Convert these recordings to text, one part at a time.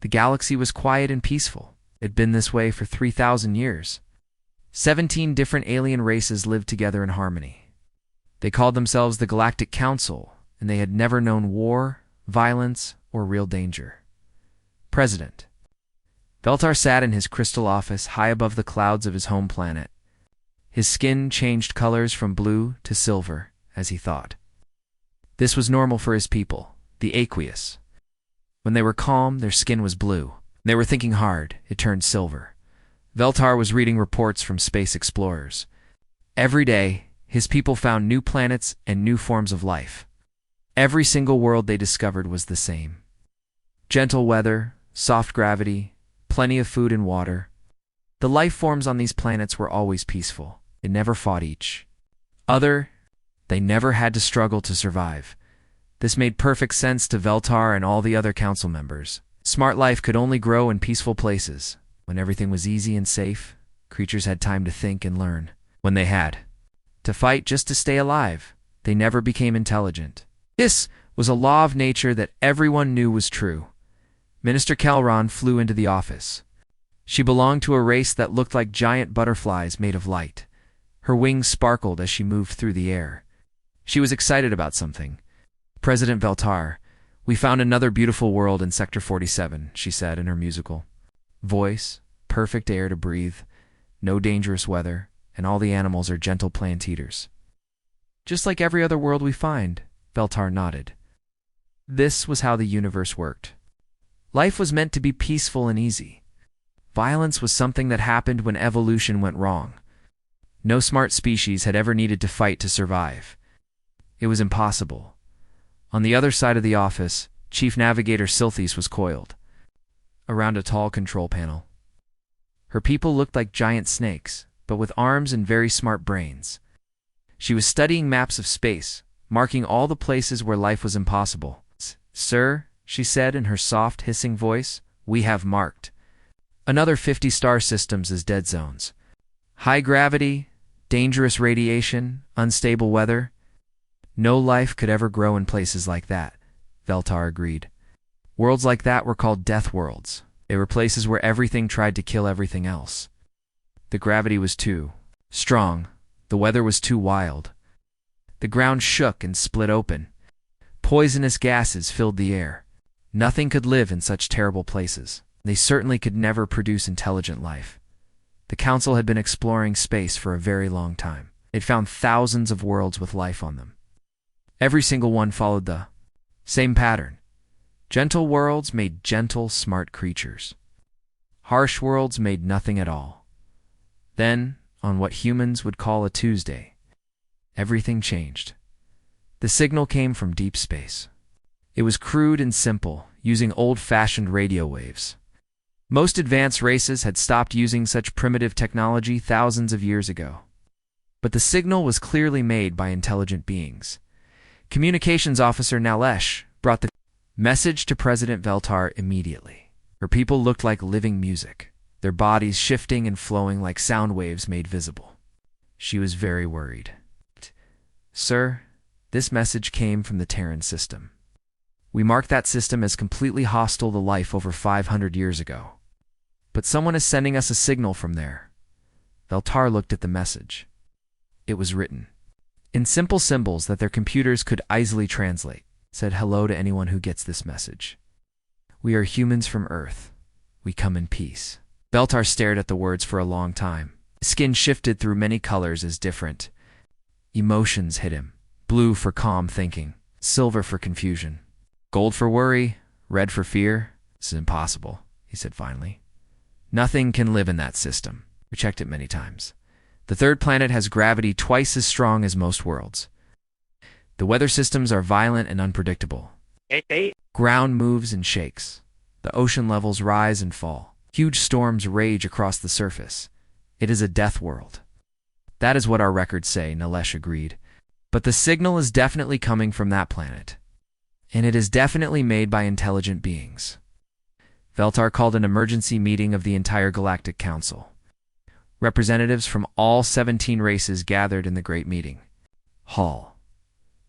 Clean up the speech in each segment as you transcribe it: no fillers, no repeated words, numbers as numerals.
The galaxy was quiet and peaceful. It had been this way for 3,000 years. 17 different alien races lived together in harmony. They called themselves the Galactic Council, and they had never known war, violence, or real danger. President. Veltar sat in his crystal office high above the clouds of his home planet. His skin changed colors from blue to silver as he thought. This was normal for his people, the aqueous. When they were calm, their skin was blue. They were thinking hard, it turned silver. Veltar was reading reports from space explorers. Every day, his people found new planets and new forms of life. Every single world they discovered was the same. Gentle weather, soft gravity, plenty of food and water. The life forms on these planets were always peaceful. They never fought each other. They never had to struggle to survive. This made perfect sense to Veltar and all the other council members. Smart life could only grow in peaceful places. When everything was easy and safe, creatures had time to think and learn. When they had to fight just to stay alive, they never became intelligent. This was a law of nature that everyone knew was true. Minister Kelron flew into the office. She belonged to a race that looked like giant butterflies made of light. Her wings sparkled as she moved through the air. She was excited about something. President Veltar, we found another beautiful world in Sector 47, she said in her musical voice. Perfect air to breathe, no dangerous weather, and all the animals are gentle plant eaters. Just like every other world we find, Veltar nodded. This was how the universe worked. Life was meant to be peaceful and easy. Violence was something that happened when evolution went wrong. No smart species had ever needed to fight to survive. It was impossible. On the other side of the office, Chief Navigator Silthes was coiled around a tall control panel. Her people looked like giant snakes, but with arms and very smart brains. She was studying maps of space, marking all the places where life was impossible. Sir, she said in her soft, hissing voice, we have marked another 50 star systems as dead zones. High gravity, dangerous radiation, unstable weather. No life could ever grow in places like that, Veltar agreed. Worlds like that were called Deathworlds. They were places where everything tried to kill everything else. The gravity was too strong. The weather was too wild. The ground shook and split open. Poisonous gases filled the air. Nothing could live in such terrible places. They certainly could never produce intelligent life. The Council had been exploring space for a very long time. They'd found thousands of worlds with life on them. Every single one followed the same pattern. Gentle worlds made gentle, smart creatures. Harsh worlds made nothing at all. Then, on what humans would call a Tuesday, everything changed. The signal came from deep space. It was crude and simple, using old-fashioned radio waves. Most advanced races had stopped using such primitive technology thousands of years ago. But the signal was clearly made by intelligent beings. Communications Officer Nalesh brought the message to President Veltar immediately. Her people looked like living music, their bodies shifting and flowing like sound waves made visible. She was very worried. Sir, this message came from the Terran system. We marked that system as completely hostile to life over 500 years ago. But someone is sending us a signal from there. Veltar looked at the message. It was written in simple symbols that their computers could easily translate. Said hello to anyone who gets this message. We are humans from Earth. We come in peace. Veltar stared at the words for a long time. His skin shifted through many colors as different emotions hit him. Blue for calm thinking, silver for confusion, gold for worry, red for fear. This is impossible, he said finally. Nothing can live in that system. We checked it many times. The third planet has gravity twice as strong as most worlds. The weather systems are violent and unpredictable. Ground moves and shakes. The ocean levels rise and fall. Huge storms rage across the surface. It is a death world. That is what our records say, Nalesh agreed. But the signal is definitely coming from that planet. And it is definitely made by intelligent beings. Veltar called an emergency meeting of the entire Galactic Council. Representatives from all 17 races gathered in the great meeting hall.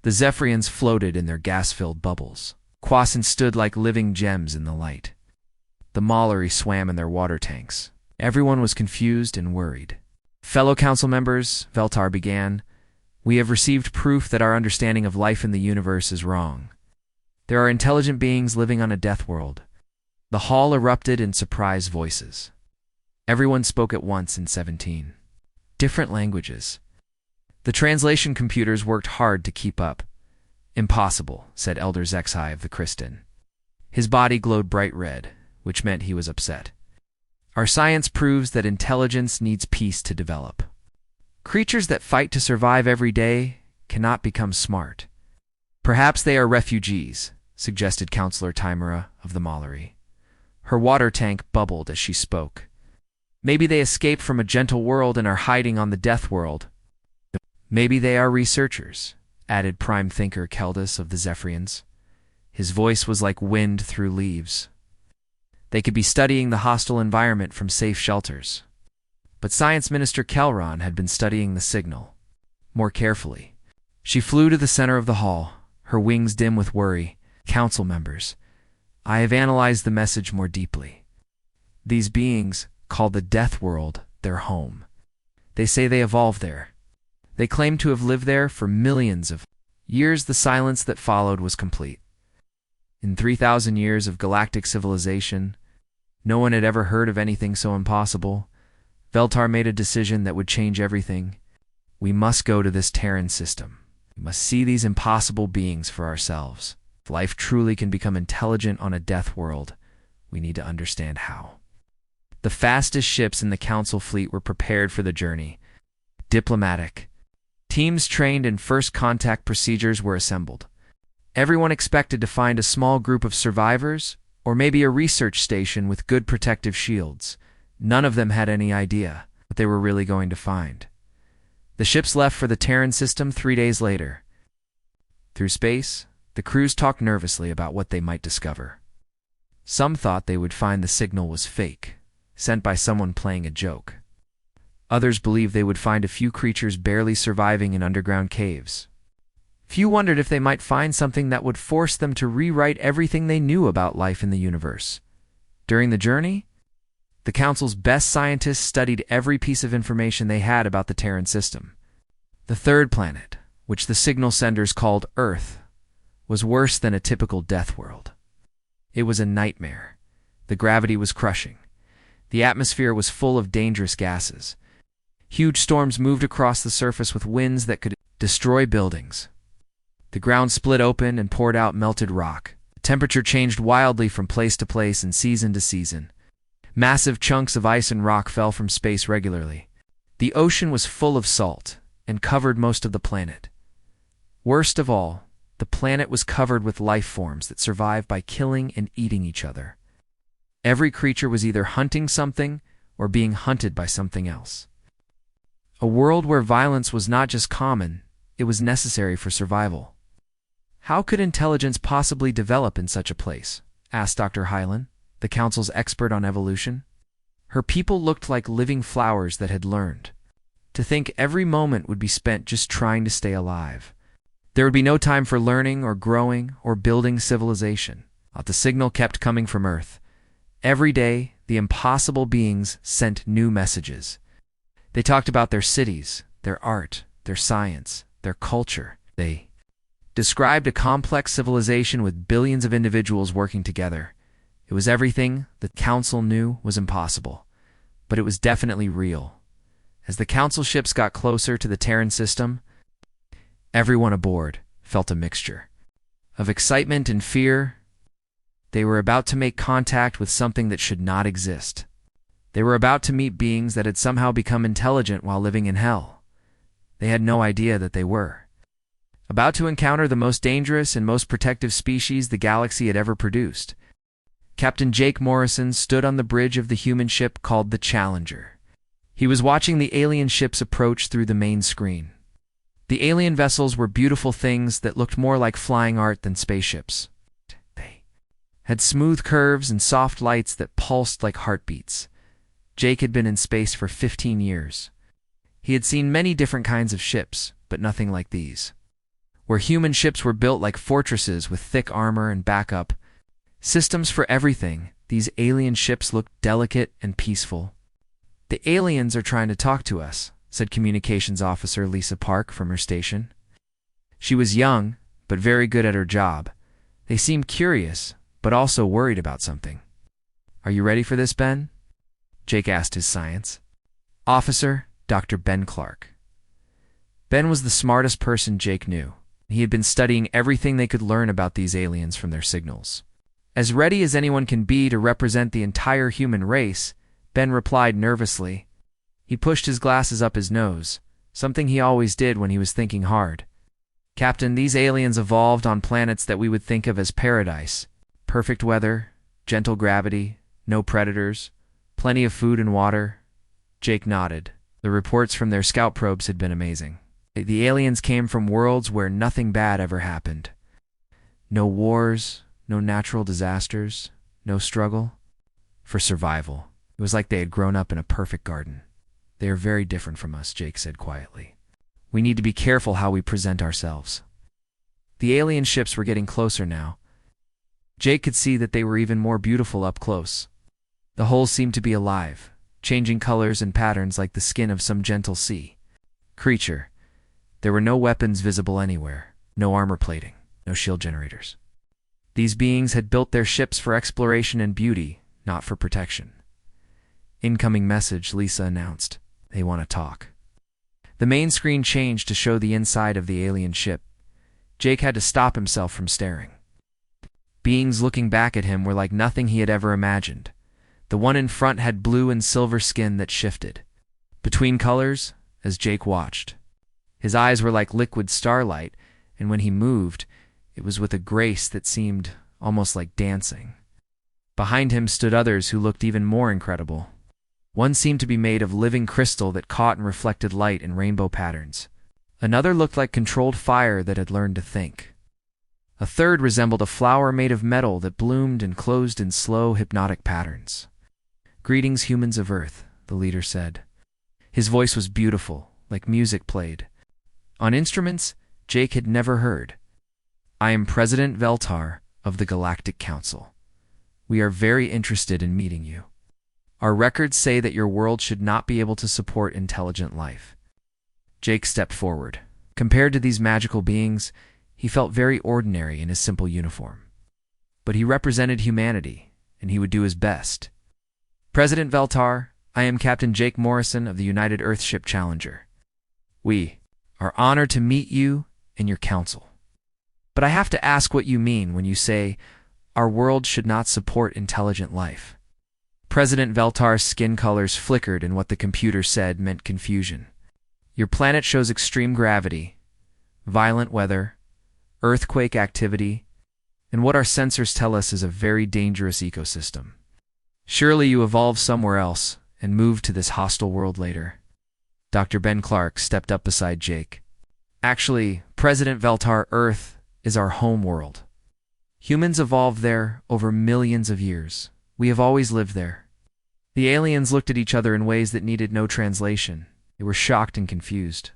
The Zephyrians floated in their gas-filled bubbles. Quasin stood like living gems in the light. The Mallory swam in their water tanks. Everyone was confused and worried. "Fellow council members," Veltar began, "we have received proof that our understanding of life in the universe is wrong. There are intelligent beings living on a death world." The hall erupted in surprised voices. Everyone spoke at once in 17 different languages. The translation computers worked hard to keep up. "Impossible," said Elder Zexai of the Kristen. His body glowed bright red, which meant he was upset. "Our science proves that intelligence needs peace to develop. Creatures that fight to survive every day cannot become smart." "Perhaps they are refugees," suggested Counselor Timera of the Mallory. Her water tank bubbled as she spoke. "Maybe they escaped from a gentle world and are hiding on the death world." "Maybe they are researchers," added Prime Thinker Keldus of the Zephyrians. His voice was like wind through leaves. "They could be studying the hostile environment from safe shelters." But Science Minister Kelron had been studying the signal more carefully. She flew to the center of the hall, her wings dim with worry. "Council members, I have analyzed the message more deeply. These beings call the Death World their home. They say they evolved there. They claim to have lived there for millions of years." The silence that followed was complete. In 3,000 years of galactic civilization, no one had ever heard of anything so impossible. Veltar made a decision that would change everything. "We must go to this Terran system. We must see these impossible beings for ourselves. If life truly can become intelligent on a death world, we need to understand how." The fastest ships in the Council fleet were prepared for the journey. Diplomatic teams trained in first contact procedures were assembled. Everyone expected to find a small group of survivors, or maybe a research station with good protective shields. None of them had any idea what they were really going to find. The ships left for the Terran system 3 days later. Through space, the crews talked nervously about what they might discover. Some thought they would find the signal was fake, sent by someone playing a joke. Others believed they would find a few creatures barely surviving in underground caves. Few wondered if they might find something that would force them to rewrite everything they knew about life in the universe. During the journey, the Council's best scientists studied every piece of information they had about the Terran system. The third planet, which the signal senders called Earth, was worse than a typical death world. It was a nightmare. The gravity was crushing. The atmosphere was full of dangerous gases. Huge storms moved across the surface with winds that could destroy buildings. The ground split open and poured out melted rock. The temperature changed wildly from place to place and season to season. Massive chunks of ice and rock fell from space regularly. The ocean was full of salt and covered most of the planet. Worst of all, the planet was covered with life forms that survived by killing and eating each other. Every creature was either hunting something or being hunted by something else. A world where violence was not just common, it was necessary for survival. "How could intelligence possibly develop in such a place?" asked Dr. Hylan, the Council's expert on evolution. Her people looked like living flowers that had learned. To think every moment would be spent just trying to stay alive. There would be no time for learning or growing or building civilization. But the signal kept coming from Earth. Every day, the impossible beings sent new messages. They talked about their cities, their art, their science, their culture. They described a complex civilization with billions of individuals working together. It was everything the Council knew was impossible, but it was definitely real. As the Council ships got closer to the Terran system, everyone aboard felt a mixture of excitement and fear. They were about to make contact with something that should not exist. They were about to meet beings that had somehow become intelligent while living in hell. They had no idea that they were about to encounter the most dangerous and most protective species the galaxy had ever produced. Captain Jake Morrison stood on the bridge of the human ship called the Challenger. He was watching the alien ships approach through the main screen. The alien vessels were beautiful things that looked more like flying art than spaceships. They had smooth curves and soft lights that pulsed like heartbeats. Jake had been in space for 15 years. He had seen many different kinds of ships, but nothing like these. Where human ships were built like fortresses with thick armor and backup systems for everything, These alien ships looked delicate and peaceful. "The aliens are trying to talk to us," said Communications Officer Lisa Park from her station. She was young, but very good at her job. They seemed curious, but also worried about something. "Are you ready for this, Ben?" Jake asked his science officer, Dr. Ben Clark. Ben was the smartest person Jake knew. He had been studying everything they could learn about these aliens from their signals. As ready as anyone can be to represent the entire human race, Ben replied nervously. He pushed his glasses up his nose, something he always did when he was thinking hard. "Captain, these aliens evolved on planets that we would think of as paradise. Perfect weather, gentle gravity, no predators, plenty of food and water." Jake nodded. The reports from their scout probes had been amazing. The aliens came from worlds where nothing bad ever happened. No wars, no natural disasters, no struggle. For survival. It was like they had grown up in a perfect garden. "They are very different from us," Jake said quietly. "We need to be careful how we present ourselves." The alien ships were getting closer now. Jake could see that they were even more beautiful up close. The hulls seemed to be alive, changing colors and patterns like the skin of some gentle sea creature. There were no weapons visible anywhere, no armor plating, no shield generators. These beings had built their ships for exploration and beauty, not for protection. "Incoming message," Lisa announced. "They want to talk." The main screen changed to show the inside of the alien ship. Jake had to stop himself from staring. Beings looking back at him were like nothing he had ever imagined. The one in front had blue and silver skin that shifted between colors as Jake watched. His eyes were like liquid starlight, and when he moved, it was with a grace that seemed almost like dancing. Behind him stood others who looked even more incredible. One seemed to be made of living crystal that caught and reflected light in rainbow patterns. Another looked like controlled fire that had learned to think. A third resembled a flower made of metal that bloomed and closed in slow, hypnotic patterns. "Greetings, humans of Earth," the leader said. His voice was beautiful, like music played on instruments Jake had never heard. "I am President Veltar of the Galactic Council. We are very interested in meeting you. Our records say that your world should not be able to support intelligent life." Jake stepped forward. Compared to these magical beings, he felt very ordinary in his simple uniform. But he represented humanity, and he would do his best. "President Veltar, I am Captain Jake Morrison of the United Earthship Challenger. We are honored to meet you and your council. But I have to ask what you mean when you say our world should not support intelligent life." President Veltar's skin colors flickered, and what the computer said meant confusion. "Your planet shows extreme gravity, violent weather, earthquake activity, and what our sensors tell us is a very dangerous ecosystem. Surely you evolved somewhere else and moved to this hostile world later." Dr. Ben Clark stepped up beside Jake. "Actually, President Veltar, Earth is our home world. Humans evolved there over millions of years. We have always lived there." The aliens looked at each other in ways that needed no translation. They were shocked and confused.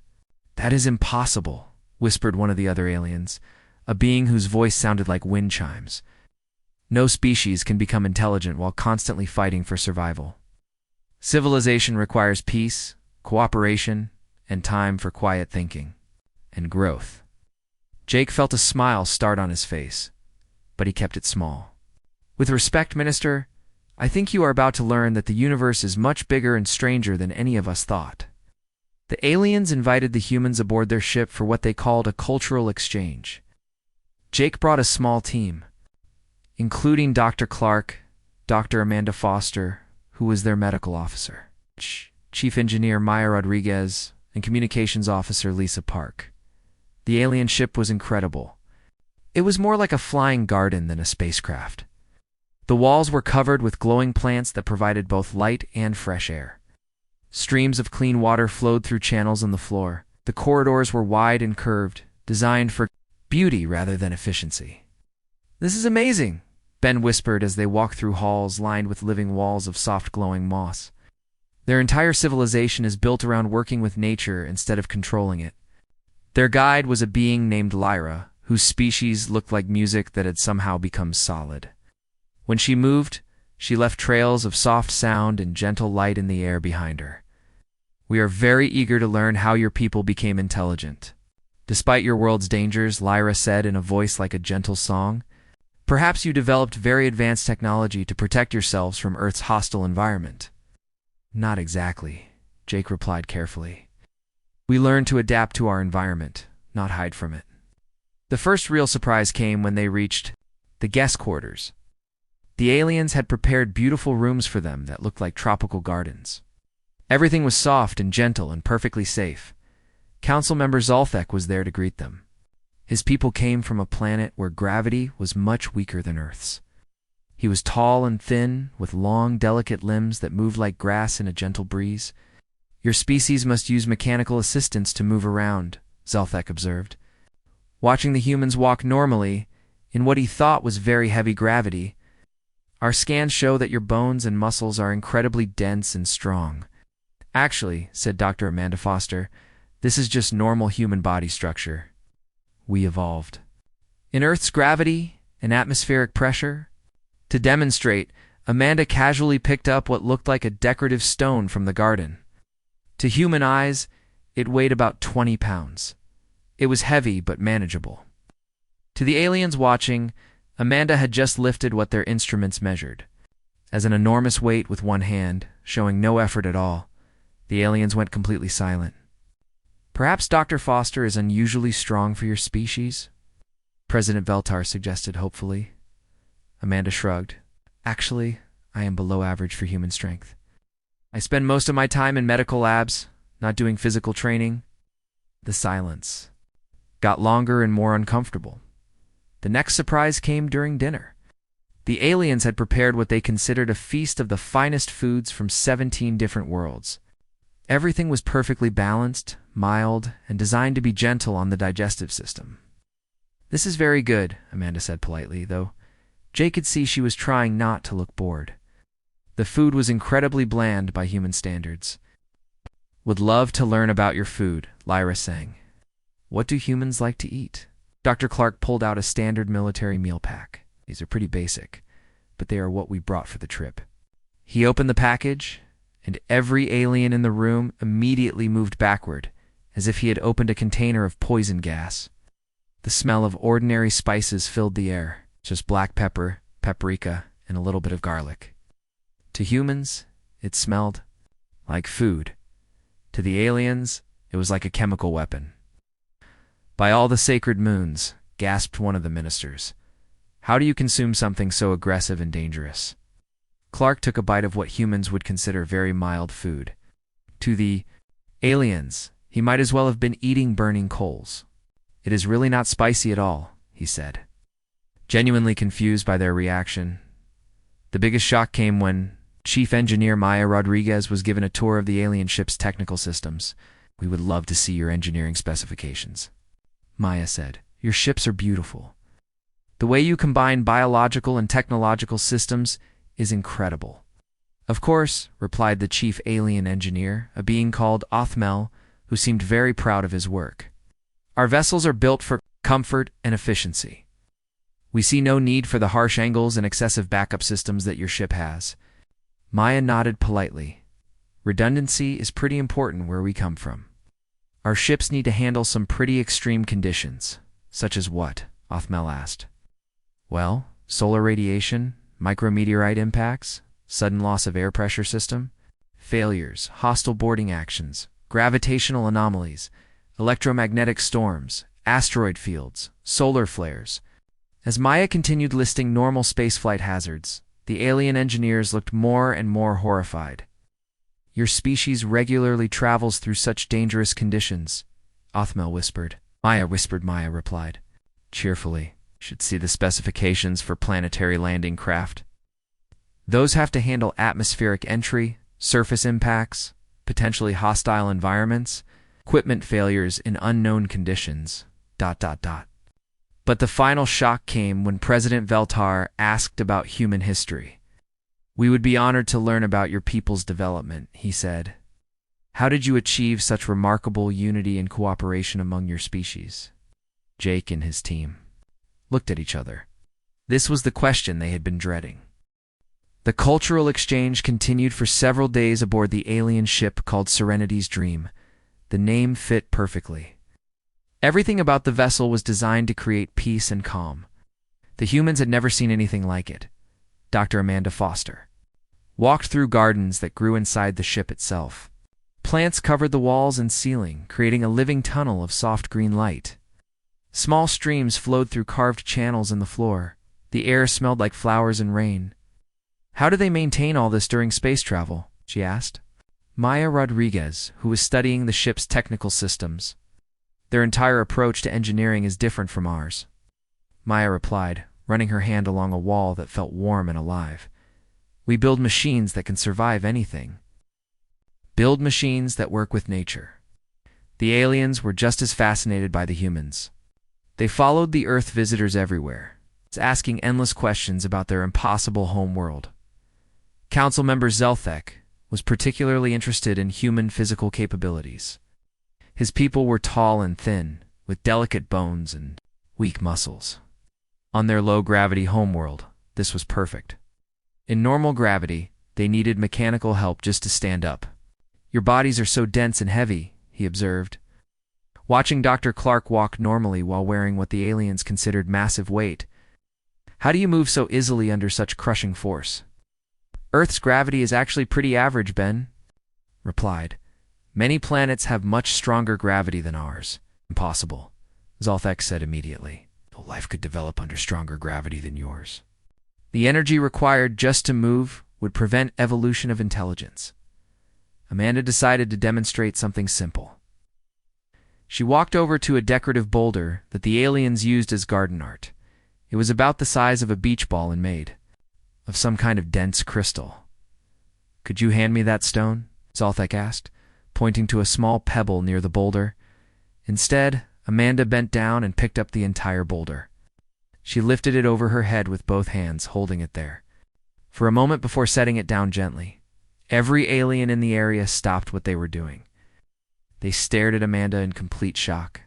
"That is impossible," whispered one of the other aliens, a being whose voice sounded like wind chimes. "No species can become intelligent while constantly fighting for survival. Civilization requires peace, cooperation, and time for quiet thinking and growth." Jake felt a smile start on his face, but he kept it small. "With respect, Minister, I think you are about to learn that the universe is much bigger and stranger than any of us thought." The aliens invited the humans aboard their ship for what they called a cultural exchange. Jake brought a small team, including Dr. Clark, Dr. Amanda Foster, who was their medical officer, Chief Engineer Maya Rodriguez, and Communications Officer Lisa Park. The alien ship was incredible. It was more like a flying garden than a spacecraft. The walls were covered with glowing plants that provided both light and fresh air. Streams of clean water flowed through channels in the floor. The corridors were wide and curved, designed for beauty rather than efficiency. "This is amazing," Ben whispered as they walked through halls lined with living walls of soft glowing moss. Their entire civilization is built around working with nature instead of controlling it. Their guide was a being named Lyra, whose species looked like music that had somehow become solid. When she moved, She left trails of soft sound and gentle light in the air behind her. "We are very eager to learn how your people became intelligent. Despite your world's dangers," Lyra said in a voice like a gentle song, "perhaps you developed very advanced technology to protect yourselves from Earth's hostile environment." "Not exactly," Jake replied carefully. "We learned to adapt to our environment, not hide from it." The first real surprise came when they reached the guest quarters. The aliens had prepared beautiful rooms for them that looked like tropical gardens. Everything was soft and gentle and perfectly safe. Council member Zolthek was there to greet them. His people came from a planet where gravity was much weaker than Earth's. He was tall and thin, with long, delicate limbs that moved like grass in a gentle breeze. "Your species must use mechanical assistance to move around," Zolthek observed. Watching the humans walk normally, in what he thought was very heavy gravity, "Our scans show that your bones and muscles are incredibly dense and strong." "Actually," said Dr. Amanda Foster, "this is just normal human body structure. We evolved in Earth's gravity and atmospheric pressure." To demonstrate, Amanda casually picked up what looked like a decorative stone from the garden. To human eyes, it weighed about 20 pounds. It was heavy but manageable. To the aliens watching, Amanda had just lifted what their instruments measured. As an enormous weight with one hand, showing no effort at all, the aliens went completely silent. "Perhaps Dr. Foster is unusually strong for your species?" President Veltar suggested hopefully. Amanda shrugged. "Actually, I am below average for human strength. I spend most of my time in medical labs, not doing physical training." The silence got longer and more uncomfortable. The next surprise came during dinner. The aliens had prepared what they considered a feast of the finest foods from 17 different worlds. Everything was perfectly balanced, mild, and designed to be gentle on the digestive system. "This is very good," Amanda said politely, though Jake could see she was trying not to look bored. The food was incredibly bland by human standards. "Would love to learn about your food," Lyra sang. "What do humans like to eat?" Dr. Clark pulled out a standard military meal pack. "These are pretty basic, but they are what we brought for the trip." He opened the package, and every alien in the room immediately moved backward, as if he had opened a container of poison gas. The smell of ordinary spices filled the air, just black pepper, paprika, and a little bit of garlic. To humans, it smelled like food. To the aliens, it was like a chemical weapon. "By all the sacred moons," gasped one of the ministers. "How do you consume something so aggressive and dangerous?" Clark took a bite of what humans would consider very mild food. To the aliens, he might as well have been eating burning coals. "It is really not spicy at all," he said. Genuinely confused by their reaction, the biggest shock came when Chief Engineer Maya Rodriguez was given a tour of the alien ship's technical systems. "We would love to see your engineering specifications," Maya said. "Your ships are beautiful. The way you combine biological and technological systems is incredible." "Of course," replied the chief alien engineer, a being called Othmel, who seemed very proud of his work. "Our vessels are built for comfort and efficiency. We see no need for the harsh angles and excessive backup systems that your ship has." Maya nodded politely. "Redundancy is pretty important where we come from. Our ships need to handle some pretty extreme conditions." "Such as what?" Othmel asked. "Well, solar radiation, micrometeorite impacts, sudden loss of air pressure system, failures, hostile boarding actions, gravitational anomalies, electromagnetic storms, asteroid fields, solar flares." As Maya continued listing normal spaceflight hazards, the alien engineers looked more and more horrified. "Your species regularly travels through such dangerous conditions," Othmel whispered. Maya replied, cheerfully. "Should see the specifications for planetary landing craft. Those have to handle atmospheric entry, surface impacts, potentially hostile environments, equipment failures in unknown conditions, ... But the final shock came when President Veltar asked about human history. "We would be honored to learn about your people's development," he said. "How did you achieve such remarkable unity and cooperation among your species?" Jake and his team looked at each other. This was the question they had been dreading. The cultural exchange continued for several days aboard the alien ship called Serenity's Dream. The name fit perfectly. Everything about the vessel was designed to create peace and calm. The humans had never seen anything like it. Dr. Amanda Foster walked through gardens that grew inside the ship itself. Plants covered the walls and ceiling, creating a living tunnel of soft green light. Small streams flowed through carved channels in the floor. The air smelled like flowers and rain. "How do they maintain all this during space travel?" she asked. Maya Rodriguez, who was studying the ship's technical systems. "Their entire approach to engineering is different from ours," Maya replied, running her hand along a wall that felt warm and alive. "We build machines that can survive anything. Build machines that work with nature." The aliens were just as fascinated by the humans. They followed the Earth visitors everywhere, asking endless questions about their impossible home world. Council member Zelthek was particularly interested in human physical capabilities. His people were tall and thin, with delicate bones and weak muscles. On their low-gravity homeworld, this was perfect. In normal gravity, they needed mechanical help just to stand up. "Your bodies are so dense and heavy," he observed. Watching Dr. Clark walk normally while wearing what the aliens considered massive weight. "How do you move so easily under such crushing force?" "Earth's gravity is actually pretty average," Ben replied. "Many planets have much stronger gravity than ours." "Impossible," Zolthek said immediately. "No life could develop under stronger gravity than yours. The energy required just to move would prevent evolution of intelligence." Amanda decided to demonstrate something simple. She walked over to a decorative boulder that the aliens used as garden art. It was about the size of a beach ball and made of some kind of dense crystal. "Could you hand me that stone?" Zolthek asked, pointing to a small pebble near the boulder. Instead, Amanda bent down and picked up the entire boulder. She lifted it over her head with both hands, holding it there for a moment before setting it down gently. Every alien in the area stopped what they were doing. They stared at Amanda in complete shock.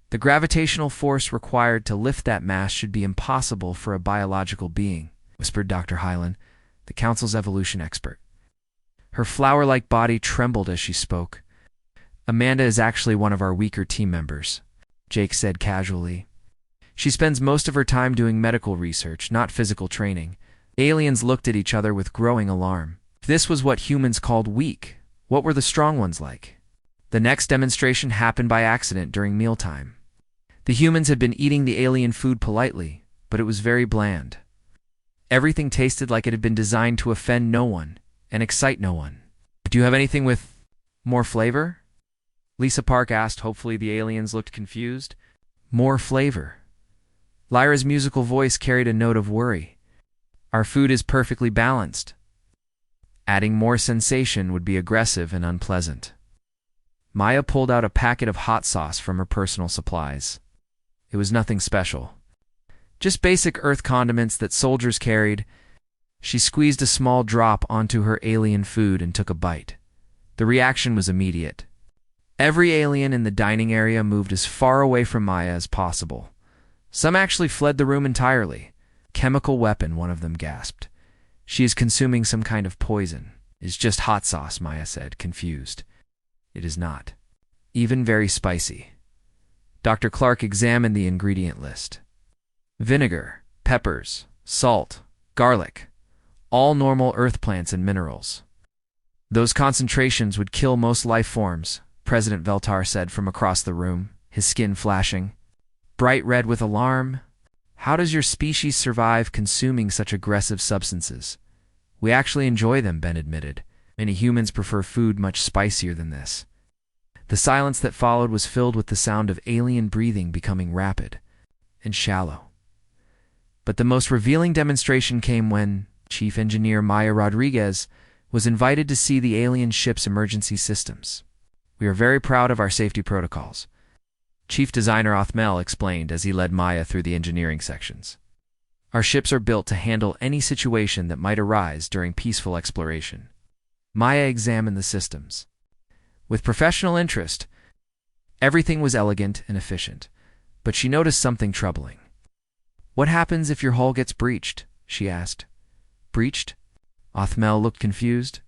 "The gravitational force required to lift that mass should be impossible for a biological being," whispered Dr. Hyland, the Council's evolution expert. Her flower-like body trembled as she spoke. "Amanda is actually one of our weaker team members," Jake said casually. "She spends most of her time doing medical research, not physical training." Aliens looked at each other with growing alarm. If this was what humans called weak, what were the strong ones like? The next demonstration happened by accident during mealtime. The humans had been eating the alien food politely, but it was very bland. Everything tasted like it had been designed to offend no one and excite no one. "Do you have anything with more flavor?" Lisa Park asked. Hopefully the aliens looked confused. "More flavor." Lyra's musical voice carried a note of worry. "Our food is perfectly balanced. Adding more sensation would be aggressive and unpleasant." Maya pulled out a packet of hot sauce from her personal supplies. It was nothing special. Just basic Earth condiments that soldiers carried. She squeezed a small drop onto her alien food and took a bite. The reaction was immediate. Every alien in the dining area moved as far away from Maya as possible. Some actually fled the room entirely. "Chemical weapon," one of them gasped. "She is consuming some kind of poison." "It's just hot sauce," Maya said, confused. "It is not. Even very spicy." Dr. Clark examined the ingredient list. Vinegar, peppers, salt, garlic, all normal earth plants and minerals. "Those concentrations would kill most life forms," President Veltar said from across the room, his skin flashing bright red with alarm. "How does your species survive consuming such aggressive substances?" "We actually enjoy them," Ben admitted. "Many humans prefer food much spicier than this." The silence that followed was filled with the sound of alien breathing becoming rapid and shallow. But the most revealing demonstration came when Chief Engineer Maya Rodriguez was invited to see the alien ship's emergency systems. "We are very proud of our safety protocols," Chief Designer Othmel explained as he led Maya through the engineering sections. "Our ships are built to handle any situation that might arise during peaceful exploration." Maya examined the systems with professional interest. Everything was elegant and efficient, but she noticed something troubling. "What happens if your hull gets breached?" she asked. "Breached?" Othmel looked confused.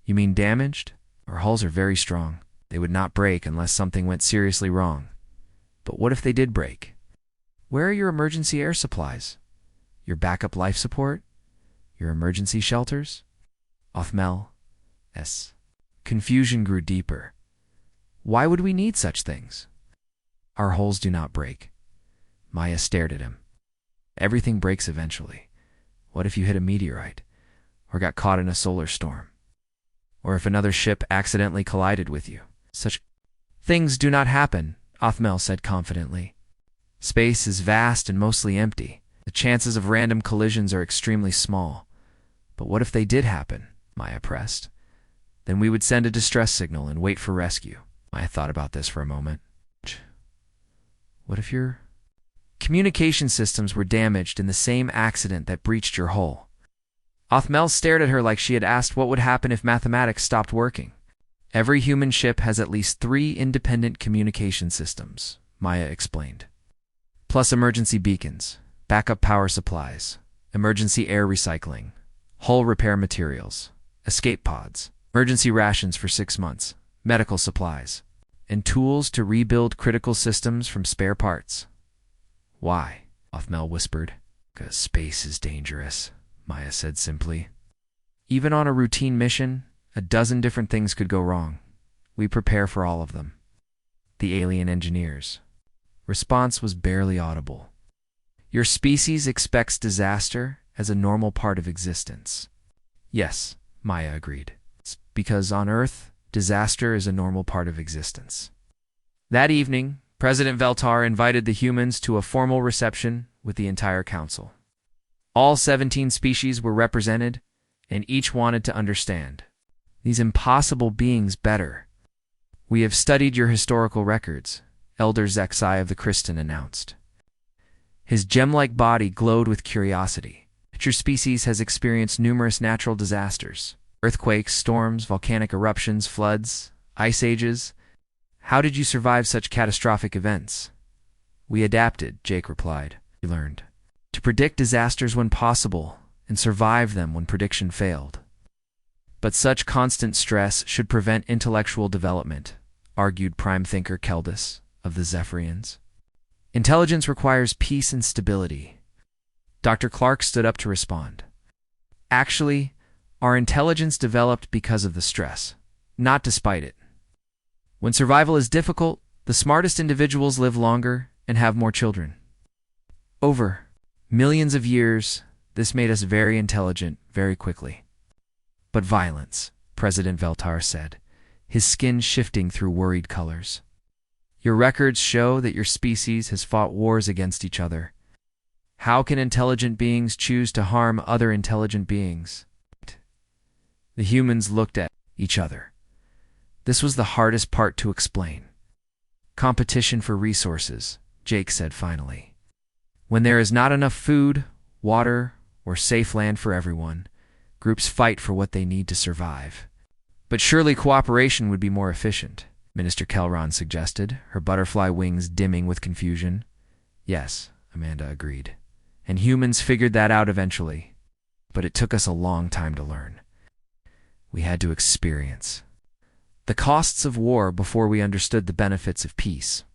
You mean damaged? Our hulls are very strong. They would not break unless something went seriously wrong. But what if they did break? Where are your emergency air supplies? Your backup life support? Your emergency shelters? Othmel's confusion grew deeper. Why would we need such things? Our hulls do not break. Maya stared at him. Everything breaks eventually. What if you hit a meteorite? Or got caught in a solar storm? Or if another ship accidentally collided with you? Such things do not happen, Othmel said confidently. Space is vast and mostly empty. The chances of random collisions are extremely small. But what if they did happen? Maya pressed. Then we would send a distress signal and wait for rescue. Maya thought about this for a moment. What if your communication systems were damaged in the same accident that breached your hull? Othmel stared at her like she had asked what would happen if mathematics stopped working. Every human ship has at least 3 independent communication systems, Maya explained. Plus emergency beacons, backup power supplies, emergency air recycling, hull repair materials, escape pods, emergency rations for 6 months, medical supplies, and tools to rebuild critical systems from spare parts. Why? Othmel whispered. 'Cause space is dangerous, Maya said simply. Even on a routine mission, a dozen different things could go wrong. We prepare for all of them. The alien engineers. Response was barely audible. Your species expects disaster as a normal part of existence. Yes, Maya agreed. It's because on Earth, disaster is a normal part of existence. That evening, President Veltar invited the humans to a formal reception with the entire council. All 17 species were represented, and each wanted to understand these impossible beings better. We have studied your historical records, Elder Zexai of the Kristen announced. His gem-like body glowed with curiosity. Your species has experienced numerous natural disasters. Earthquakes, storms, volcanic eruptions, floods, ice ages. How did you survive such catastrophic events? We adapted, Jake replied. We learned to predict disasters when possible and survive them when prediction failed. But such constant stress should prevent intellectual development, argued prime thinker Keldus of the Zephyrians. Intelligence requires peace and stability. Dr. Clark stood up to respond. Actually, our intelligence developed because of the stress, not despite it. When survival is difficult, the smartest individuals live longer and have more children. Over millions of years, this made us very intelligent very quickly. But violence, President Veltar said, his skin shifting through worried colors. Your records show that your species has fought wars against each other. How can intelligent beings choose to harm other intelligent beings? The humans looked at each other. This was the hardest part to explain. Competition for resources, Jake said finally. When there is not enough food, water, or safe land for everyone, groups fight for what they need to survive. But surely cooperation would be more efficient, Minister Kelron suggested, her butterfly wings dimming with confusion. Yes, Amanda agreed. And humans figured that out eventually. But it took us a long time to learn. We had to experience the costs of war before we understood the benefits of peace.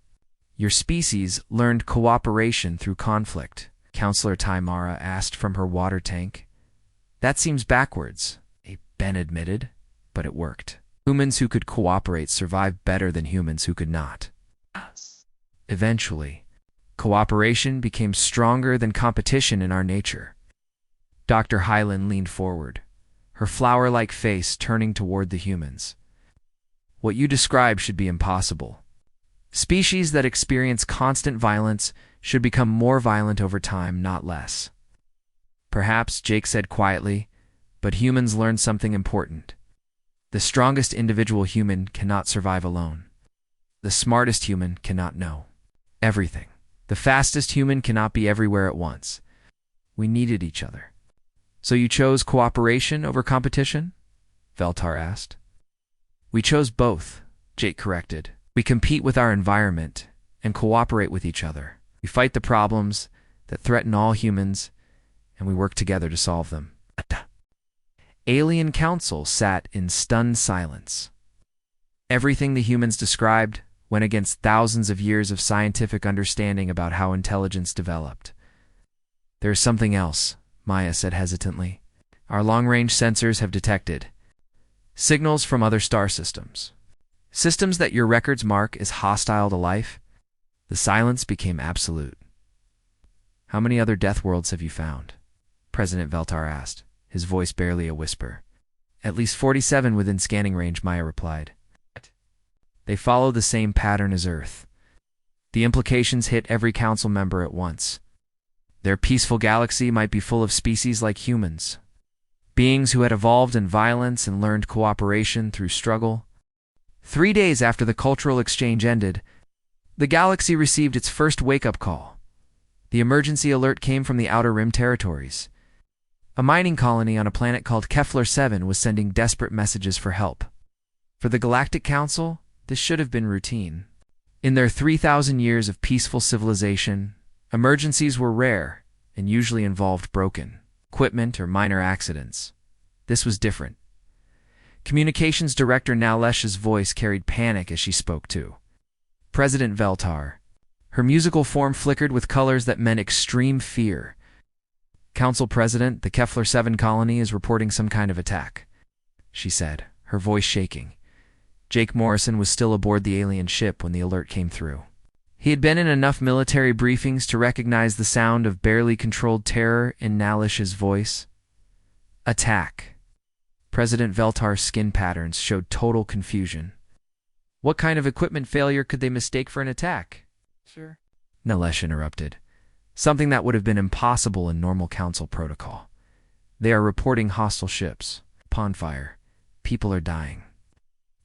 Your species learned cooperation through conflict, Counselor Taimara asked from her water tank. That seems backwards, Ben admitted, but it worked. Humans who could cooperate survived better than humans who could not. Eventually, cooperation became stronger than competition in our nature. Dr. Hyland leaned forward, her flower-like face turning toward the humans. What you describe should be impossible. Species that experience constant violence should become more violent over time, not less. Perhaps, Jake said quietly, but humans learned something important. The strongest individual human cannot survive alone. The smartest human cannot know everything. The fastest human cannot be everywhere at once. We needed each other. So you chose cooperation over competition? Veltar asked. We chose both, Jake corrected. We compete with our environment and cooperate with each other. We fight the problems that threaten all humans, and we work together to solve them. alien council sat in stunned silence. Everything the humans described went against thousands of years of scientific understanding about how intelligence developed. "There's something else," Maya said hesitantly. "Our long-range sensors have detected signals from other star systems. Systems that your records mark as hostile to life." The silence became absolute. "How many other death worlds have you found?" President Veltar asked, his voice barely a whisper. "At least 47 within scanning range," Maya replied. "They follow the same pattern as Earth." The implications hit every council member at once. Their peaceful galaxy might be full of species like humans, beings who had evolved in violence and learned cooperation through struggle. 3 days after the cultural exchange ended, the galaxy received its first wake-up call. The emergency alert came from the Outer Rim territories. A mining colony on a planet called Keflur 7 was sending desperate messages for help. For the Galactic Council, this should have been routine. In their 3,000 years of peaceful civilization, emergencies were rare and usually involved broken equipment or minor accidents. This was different. Communications Director Nalesh's voice carried panic as she spoke to President Veltar. Her musical form flickered with colors that meant extreme fear. "Council President, the Keflur 7 colony is reporting some kind of attack," she said, her voice shaking. Jake Morrison was still aboard the alien ship when the alert came through. He had been in enough military briefings to recognize the sound of barely controlled terror in Nalesh's voice. "Attack." President Veltar's skin patterns showed total confusion. "What kind of equipment failure could they mistake for an attack?" "Sir," Nalesh interrupted. "Something that would have been impossible in normal council protocol. They are reporting hostile ships. Pond fire. People are dying."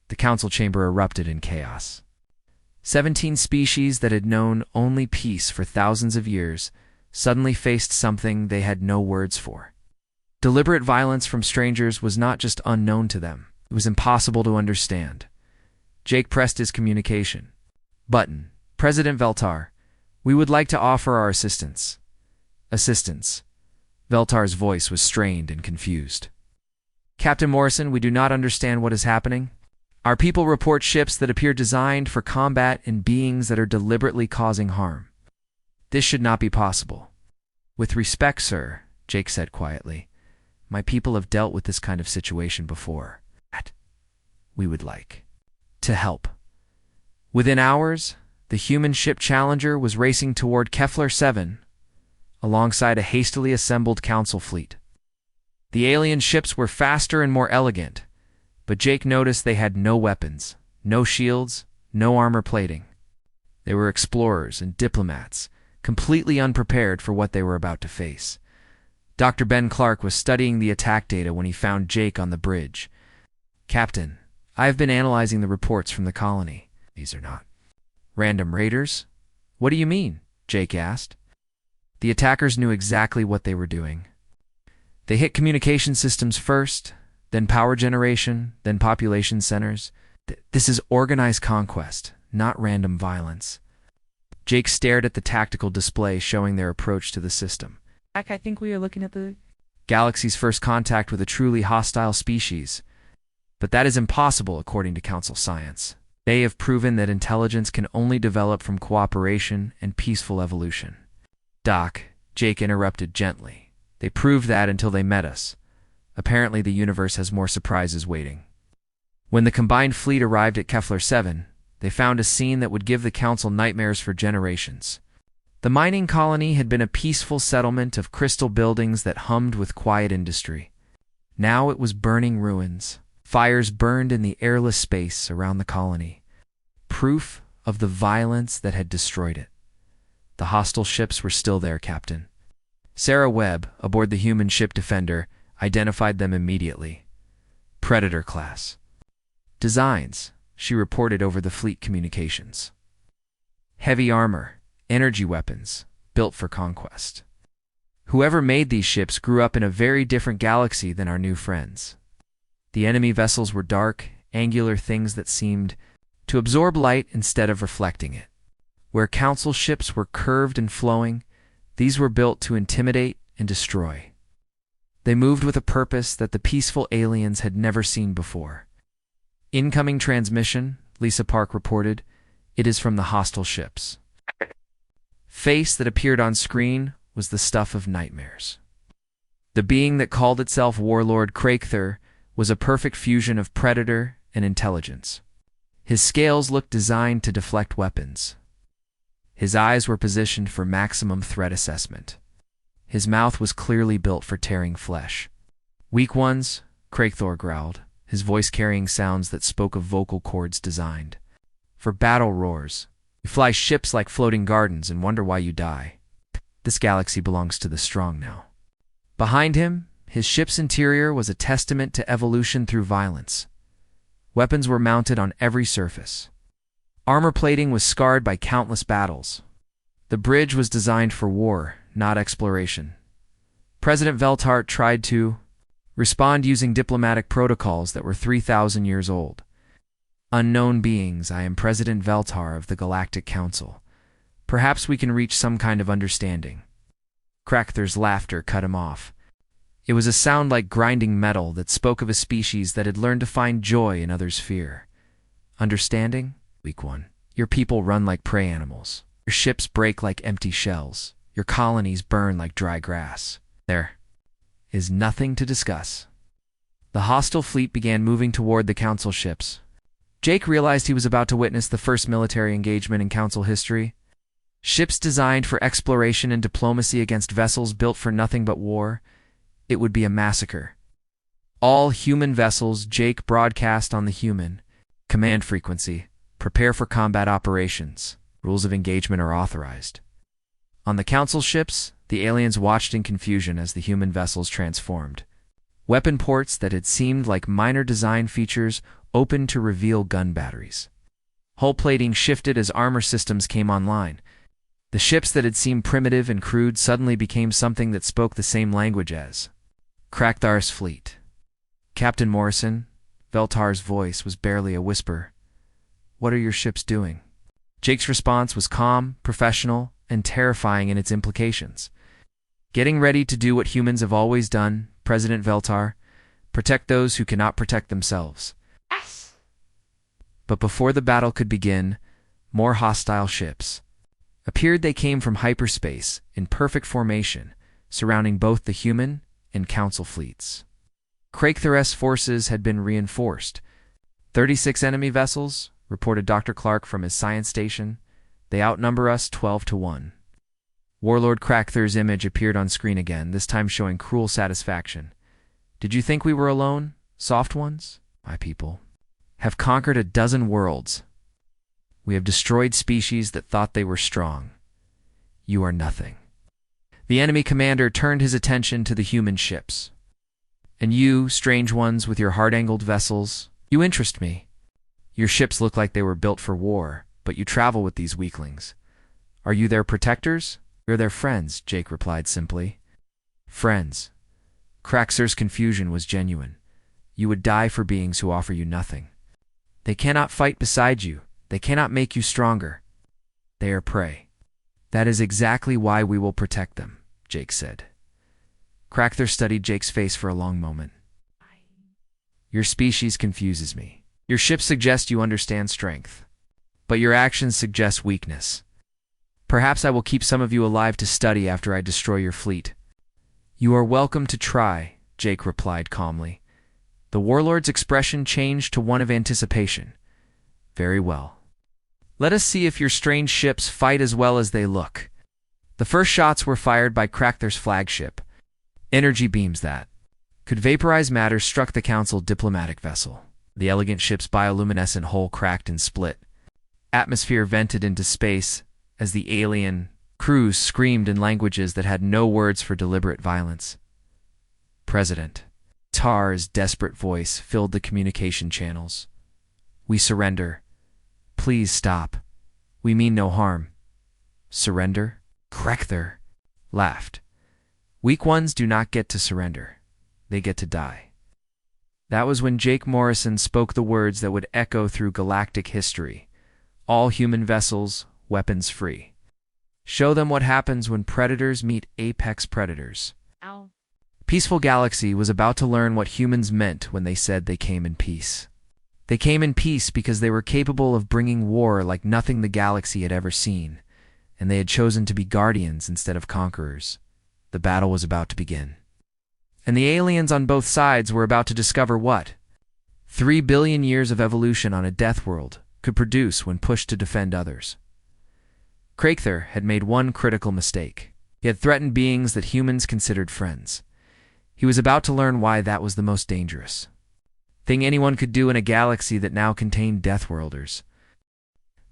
The council chamber erupted in chaos. 17 species that had known only peace for thousands of years suddenly faced something they had no words for. Deliberate violence from strangers was not just unknown to them, it was impossible to understand. Jake pressed his communication button. "President Veltar, we would like to offer our assistance." "Assistance." Veltar's voice was strained and confused. "Captain Morrison, we do not understand what is happening. Our people report ships that appear designed for combat and beings that are deliberately causing harm. This should not be possible." "With respect, sir," Jake said quietly, "my people have dealt with this kind of situation before. We would like to help." Within hours, the human ship Challenger was racing toward Keflur 7, alongside a hastily assembled council fleet. The alien ships were faster and more elegant, but Jake noticed they had no weapons, no shields, no armor plating. They were explorers and diplomats, completely unprepared for what they were about to face. Dr. Ben Clark was studying the attack data when he found Jake on the bridge. "Captain, I have been analyzing the reports from the colony. These are not random raiders." "What do you mean?" Jake asked. The attackers knew exactly what they were doing. They hit communication systems first, then power generation, then population centers. This is organized conquest, not random violence. Jake stared at the tactical display showing their approach to the system. I think we are looking at the Galaxy's first contact with a truly hostile species. But that is impossible according to Council science. They have proven that intelligence can only develop from cooperation and peaceful evolution. "Doc," Jake interrupted gently. "They proved that until they met us. Apparently the universe has more surprises waiting." When the combined fleet arrived at Keflur 7, they found a scene that would give the Council nightmares for generations. The mining colony had been a peaceful settlement of crystal buildings that hummed with quiet industry. Now it was burning ruins. Fires burned in the airless space around the colony, proof of the violence that had destroyed it. The hostile ships were still there, Captain. Sarah Webb, aboard the human ship Defender, identified them immediately. Predator class. Designs, she reported over the fleet communications. Heavy armor, energy weapons, built for conquest. Whoever made these ships grew up in a very different galaxy than our new friends. The enemy vessels were dark, angular things that seemed to absorb light instead of reflecting it. Where council ships were curved and flowing, these were built to intimidate and destroy. They moved with a purpose that the peaceful aliens had never seen before. Incoming transmission, Lisa Park reported. It is from the hostile ships. Face that appeared on screen was the stuff of nightmares. The being that called itself Warlord Crakthor was a perfect fusion of predator and intelligence. His scales looked designed to deflect weapons. His eyes were positioned for maximum threat assessment. His mouth was clearly built for tearing flesh. Weak ones, Crakthor growled, his voice carrying sounds that spoke of vocal cords designed for battle roars. You fly ships like floating gardens and wonder why you die. This galaxy belongs to the strong now. Behind him, his ship's interior was a testament to evolution through violence. Weapons were mounted on every surface. Armor plating was scarred by countless battles. The bridge was designed for war, not exploration. President Veltar tried to respond using diplomatic protocols that were 3,000 years old. Unknown beings, I am President Veltar of the Galactic Council. Perhaps we can reach some kind of understanding. Crakthor's laughter cut him off. It was a sound like grinding metal that spoke of a species that had learned to find joy in others' fear. Understanding? Weak one. Your people run like prey animals. Your ships break like empty shells. Your colonies burn like dry grass. There is nothing to discuss. The hostile fleet began moving toward the Council ships. Jake realized he was about to witness the first military engagement in Council history. Ships designed for exploration and diplomacy against vessels built for nothing but war. It would be a massacre. All human vessels, Jake broadcast on the human command frequency. Prepare for combat operations. Rules of engagement are authorized. On the Council ships, the aliens watched in confusion as the human vessels transformed. Weapon ports that had seemed like minor design features opened to reveal gun batteries. Hull plating shifted as armor systems came online. The ships that had seemed primitive and crude suddenly became something that spoke the same language as Crakthor's fleet. Captain Morrison, Veltar's voice was barely a whisper. What are your ships doing? Jake's response was calm, professional, and terrifying in its implications. Getting ready to do what humans have always done, President Veltar. Protect those who cannot protect themselves. Yes! But before the battle could begin, more hostile ships appeared. They came from hyperspace in perfect formation, surrounding both the human and Council fleets. Crakthor's forces had been reinforced. 36 enemy vessels, reported Dr. Clark from his science station. They outnumber us 12-1. Warlord Crakthor's image appeared on screen again, this time showing cruel satisfaction. Did you think we were alone, soft ones? My people have conquered a dozen worlds. We have destroyed species that thought they were strong. You are nothing. The enemy commander turned his attention to the human ships. And you, strange ones with your hard-angled vessels, you interest me. Your ships look like they were built for war, but you travel with these weaklings. Are you their protectors? We're their friends, Jake replied simply. Friends. Crakthor's confusion was genuine. You would die for beings who offer you nothing. They cannot fight beside you. They cannot make you stronger. They are prey. That is exactly why we will protect them, Jake said. Crakthor studied Jake's face for a long moment. Your species confuses me. Your ships suggest you understand strength, but your actions suggest weakness. Perhaps I will keep some of you alive to study after I destroy your fleet. You are welcome to try, Jake replied calmly. The warlord's expression changed to one of anticipation. Very well. Let us see if your strange ships fight as well as they look. The first shots were fired by Crakthor's flagship. Energy beams that could vaporize matter struck the Council diplomatic vessel. The elegant ship's bioluminescent hull cracked and split. Atmosphere vented into space as the alien crews screamed in languages that had no words for deliberate violence. President Tar's desperate voice filled the communication channels. We surrender. Please stop. We mean no harm. Surrender? Crakthor laughed. Weak ones do not get to surrender. They get to die. That was when Jake Morrison spoke the words that would echo through galactic history. All human vessels, weapons free. Show them what happens when predators meet apex predators. Ow. Peaceful Galaxy was about to learn what humans meant when they said they came in peace. They came in peace because they were capable of bringing war like nothing the galaxy had ever seen, and they had chosen to be guardians instead of conquerors. The battle was about to begin. And the aliens on both sides were about to discover what 3 billion years of evolution on a death world could produce when pushed to defend others. Crakthor had made one critical mistake. He had threatened beings that humans considered friends. He was about to learn why that was the most dangerous thing anyone could do in a galaxy that now contained Deathworlders.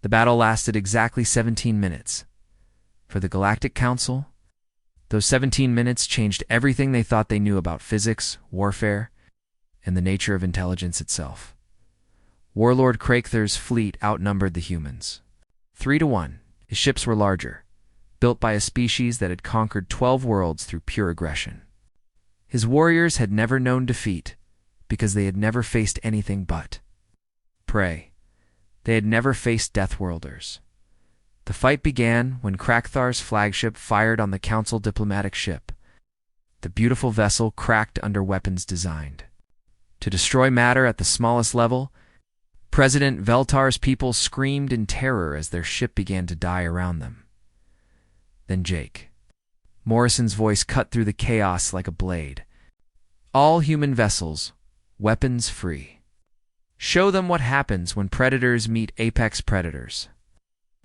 The battle lasted exactly 17 minutes. For the Galactic Council, those 17 minutes changed everything they thought they knew about physics, warfare, and the nature of intelligence itself. Warlord Crakthor's fleet outnumbered the humans. 3-1, his ships were larger, built by a species that had conquered 12 worlds through pure aggression. His warriors had never known defeat because they had never faced anything but prey. They had never faced Deathworlders. The fight began when Crakthor's flagship fired on the Council diplomatic ship. The beautiful vessel cracked under weapons designed to destroy matter at the smallest level. President Veltar's people screamed in terror as their ship began to die around them. Then Jake Morrison's voice cut through the chaos like a blade. All human vessels, weapons free. Show them what happens when predators meet apex predators.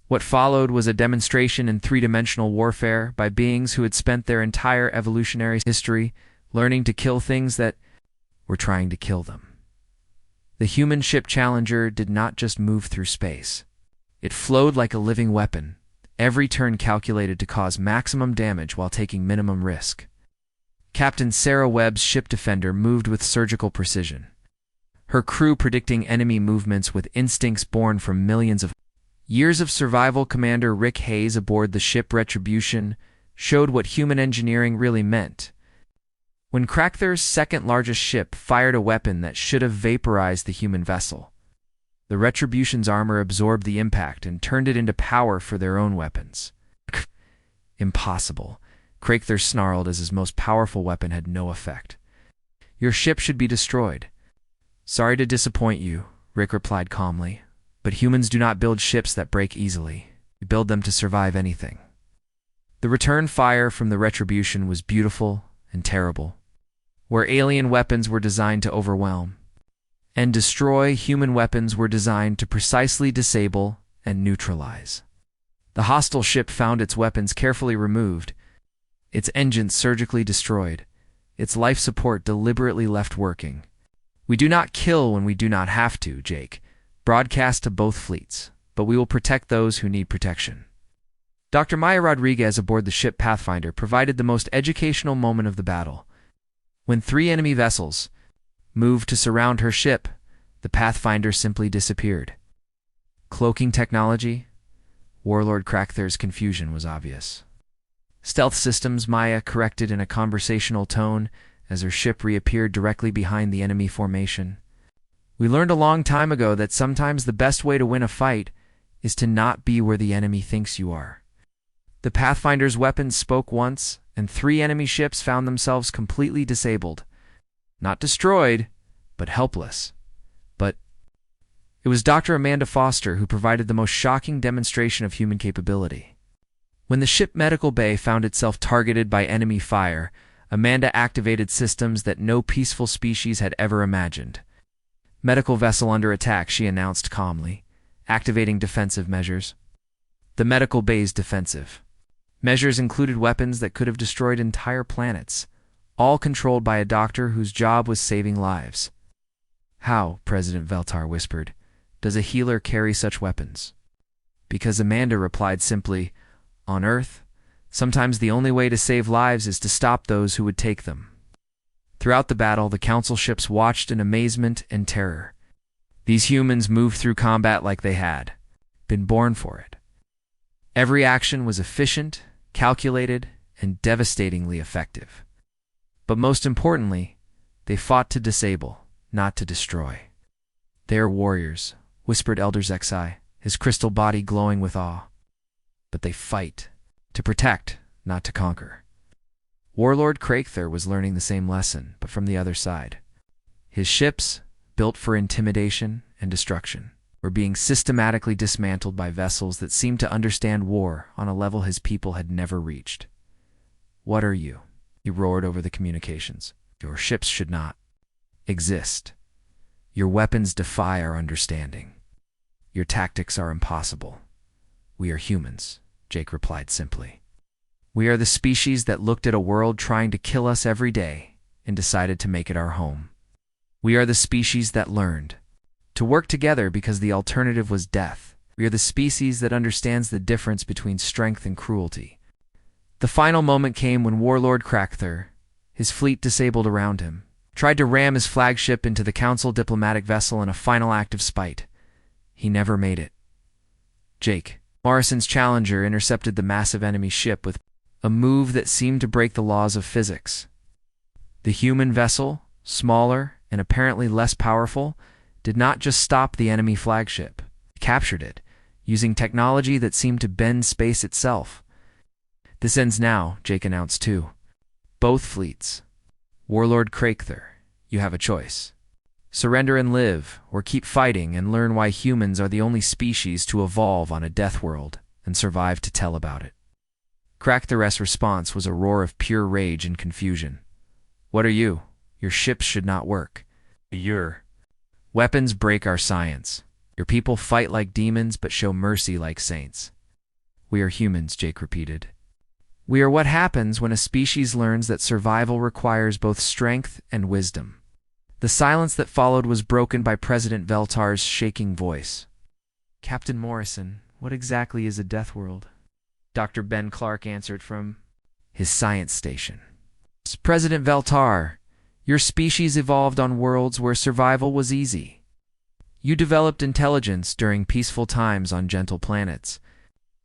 What followed was a demonstration in three-dimensional warfare by beings who had spent their entire evolutionary history learning to kill things that were trying to kill them. The human ship Challenger did not just move through space. It flowed like a living weapon, every turn calculated to cause maximum damage while taking minimum risk. Captain Sarah Webb's ship Defender moved with surgical precision, her crew predicting enemy movements with instincts born from millions of years of survival. Commander Rick Hayes aboard the ship Retribution showed what human engineering really meant. When Crakthor's second-largest ship fired a weapon that should have vaporized the human vessel, the Retribution's armor absorbed the impact and turned it into power for their own weapons. Impossible, Crakthor snarled as his most powerful weapon had no effect. Your ship should be destroyed. Sorry to disappoint you, Rick replied calmly, but humans do not build ships that break easily. We build them to survive anything. The return fire from the Retribution was beautiful and terrible. Where alien weapons were designed to overwhelm and destroy, human weapons were designed to precisely disable and neutralize. The hostile ship found its weapons carefully removed, its engines surgically destroyed, its life support deliberately left working. We do not kill when we do not have to, Jake. Broadcast to both fleets, but we will protect those who need protection. Dr. Maya Rodriguez aboard the ship Pathfinder provided the most educational moment of the battle. When 3 enemy vessels moved to surround her ship, the Pathfinder simply disappeared. Cloaking technology? Warlord Crakthor's confusion was obvious. Stealth systems, Maya corrected in a conversational tone as her ship reappeared directly behind the enemy formation. We learned a long time ago that sometimes the best way to win a fight is to not be where the enemy thinks you are. The Pathfinder's weapons spoke once, and 3 enemy ships found themselves completely disabled. Not destroyed, but helpless. But it was Dr. Amanda Foster who provided the most shocking demonstration of human capability. When the ship Medical Bay found itself targeted by enemy fire, Amanda activated systems that no peaceful species had ever imagined. Medical vessel under attack, she announced calmly, activating defensive measures. The Medical Bay's defensive measures included weapons that could have destroyed entire planets, all controlled by a doctor whose job was saving lives. How, President Veltar whispered, does a healer carry such weapons? Because Amanda replied simply, on Earth, sometimes the only way to save lives is to stop those who would take them. Throughout the battle, the Council ships watched in amazement and terror. These humans moved through combat like they had been born for it. Every action was efficient, calculated, and devastatingly effective. But most importantly, they fought to disable, not to destroy. They are warriors, whispered Elder Zexai, his crystal body glowing with awe. But they fight to protect, not to conquer. Warlord Crakthor was learning the same lesson, but from the other side. His ships, built for intimidation and destruction, were being systematically dismantled by vessels that seemed to understand war on a level his people had never reached. "What are you?" he roared over the communications. "Your ships should not exist. Your weapons defy our understanding. Your tactics are impossible. We are humans," Jake replied simply. "We are the species that looked at a world trying to kill us every day and decided to make it our home. We are the species that learned to work together because the alternative was death. We are the species that understands the difference between strength and cruelty." The final moment came when Warlord Crakthor, his fleet disabled around him, tried to ram his flagship into the Council diplomatic vessel in a final act of spite. He never made it. Jake, Morrison's Challenger, intercepted the massive enemy ship with a move that seemed to break the laws of physics. The human vessel, smaller and apparently less powerful, did not just stop the enemy flagship. It captured it, using technology that seemed to bend space itself. "This ends now," Jake announced too. "Both fleets. Warlord Crakthor, you have a choice. Surrender and live, or keep fighting and learn why humans are the only species to evolve on a death world and survive to tell about it." Crakthor's response was a roar of pure rage and confusion. "What are you? Your ships should not work. Your weapons break our science. Your people fight like demons but show mercy like saints." "We are humans," Jake repeated. "We are what happens when a species learns that survival requires both strength and wisdom." The silence that followed was broken by President Veltar's shaking voice. "Captain Morrison, what exactly is a death world?" Dr. Ben Clark answered from his science station. "President Veltar, your species evolved on worlds where survival was easy. You developed intelligence during peaceful times on gentle planets.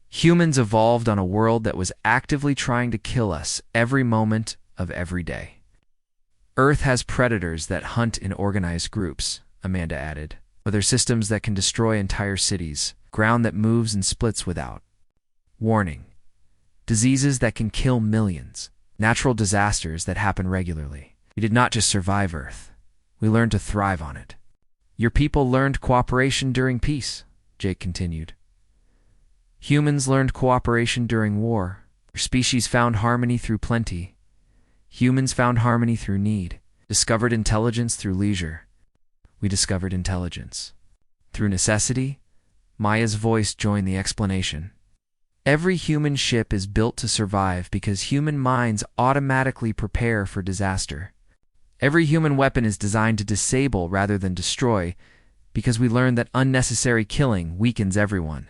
Humans evolved on a world that was actively trying to kill us every moment of every day. Earth has predators that hunt in organized groups," Amanda added. "Other systems that can destroy entire cities, ground that moves and splits without warning, diseases that can kill millions, natural disasters that happen regularly. We did not just survive Earth. We learned to thrive on it. Your people learned cooperation during peace," Jake continued. "Humans learned cooperation during war. Your species found harmony through plenty. Humans found harmony through need, discovered intelligence through leisure. We discovered intelligence through necessity." Maya's voice joined the explanation. "Every human ship is built to survive because human minds automatically prepare for disaster. Every human weapon is designed to disable rather than destroy because we learned that unnecessary killing weakens everyone.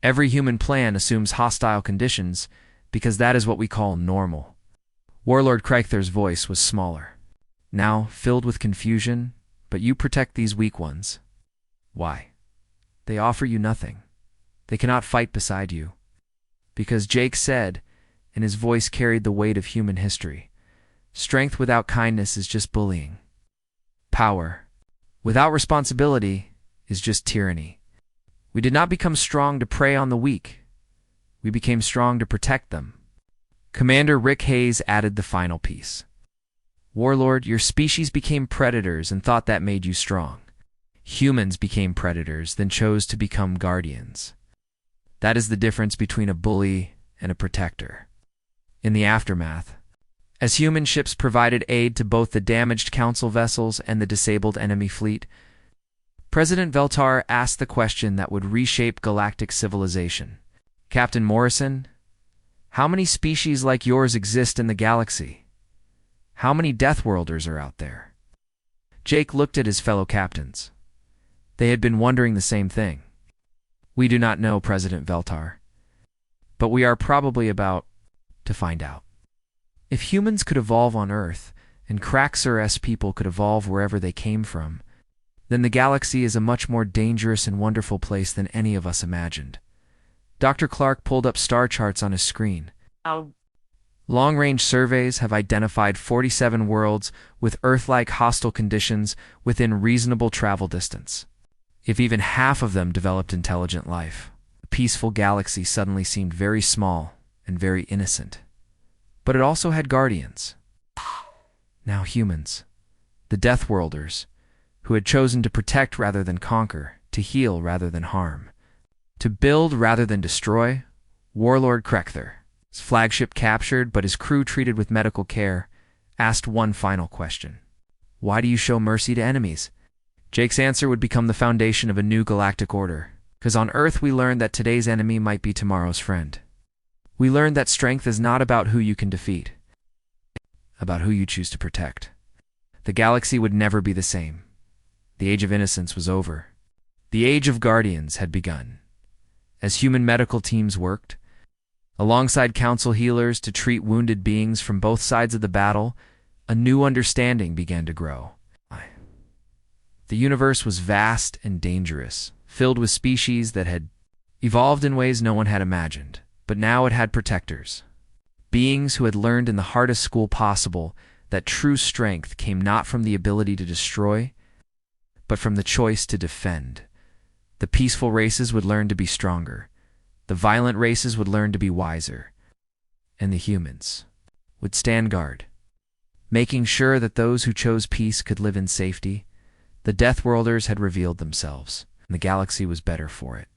Every human plan assumes hostile conditions because that is what we call normal." Warlord Crakthor's voice was smaller, now filled with confusion. "But you protect these weak ones. Why? They offer you nothing. They cannot fight beside you. Because Jake said, and his voice carried the weight of human history, strength without kindness is just bullying. Power without responsibility is just tyranny. We did not become strong to prey on the weak. We became strong to protect them." Commander Rick Hayes added the final piece. "Warlord, your species became predators and thought that made you strong. Humans became predators, then chose to become guardians. That is the difference between a bully and a protector." In the aftermath, as human ships provided aid to both the damaged Council vessels and the disabled enemy fleet, President Veltar asked the question that would reshape galactic civilization. "Captain Morrison, how many species like yours exist in the galaxy? How many Deathworlders are out there?" Jake looked at his fellow captains. They had been wondering the same thing. "We do not know, President Veltar. But we are probably about to find out. If humans could evolve on Earth, and Crakthor's people could evolve wherever they came from, then the galaxy is a much more dangerous and wonderful place than any of us imagined." Dr. Clark pulled up star charts on his screen. Long-range surveys have identified 47 worlds with Earth-like hostile conditions within reasonable travel distance. If even half of them developed intelligent life, the peaceful galaxy suddenly seemed very small and very innocent. But it also had guardians. Now humans, the Deathworlders, who had chosen to protect rather than conquer, to heal rather than harm, to build rather than destroy. Warlord Crakthor, his flagship captured but his crew treated with medical care, asked one final question. Why do you show mercy to enemies? Jake's answer would become the foundation of a new galactic order. Because on Earth we learned that today's enemy might be tomorrow's friend. We learned that strength is not about who you can defeat, about who you choose to protect. The galaxy would never be the same. The age of innocence was over. The age of guardians had begun. As human medical teams worked, alongside council healers to treat wounded beings from both sides of the battle, a new understanding began to grow. The universe was vast and dangerous, filled with species that had evolved in ways no one had imagined. But now it had protectors. Beings who had learned in the hardest school possible that true strength came not from the ability to destroy, but from the choice to defend. The peaceful races would learn to be stronger. The violent races would learn to be wiser. And the humans would stand guard, making sure that those who chose peace could live in safety. The Deathworlders had revealed themselves, and the galaxy was better for it.